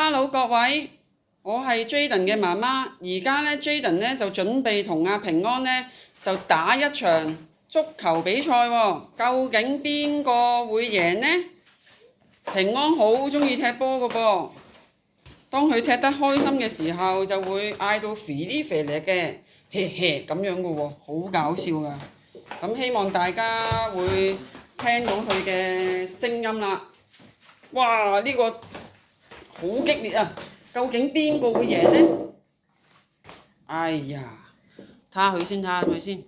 Hello 各位，我係 Jaden 嘅媽媽，而家呢 Jaden 呢就準備同阿平安呢就打一場足球比賽喎，究竟邊個會贏呢？平安好鍾意踢波㗎噃，當佢踢得開心嘅時候就會嗌到肥哩肥哩嘅，嘿嘿咁樣㗎喎，好搞笑㗎。咁希望大家會聽到佢嘅聲音啦。哇！呢個好激烈啊！究竟邊個會贏呢？哎呀，睇下佢先，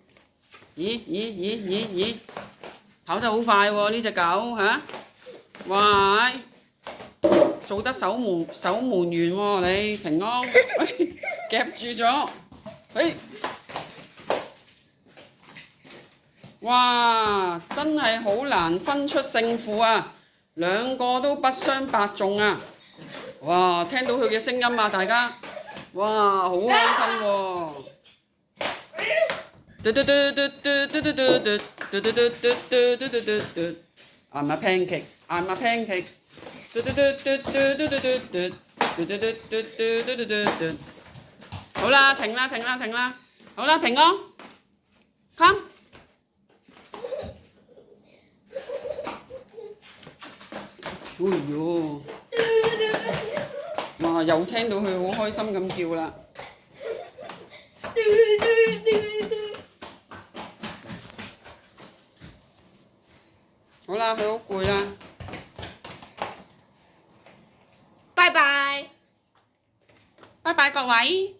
咦，跑得好快喎！呢隻狗嚇，哇！做得守門員喎，你平安，夾住咗，哇！真係好難分出勝負啊！兩個都不相伯仲啊！哇！聽到佢嘅聲音啊，大家，哇，好開心喎！I'm a pancake, I'm a pancake。好啦，停啦，好啦，平安 ，come。哎呦！哇！又聽到佢好開心咁叫啦。好啦，佢好攰啦。拜拜各位。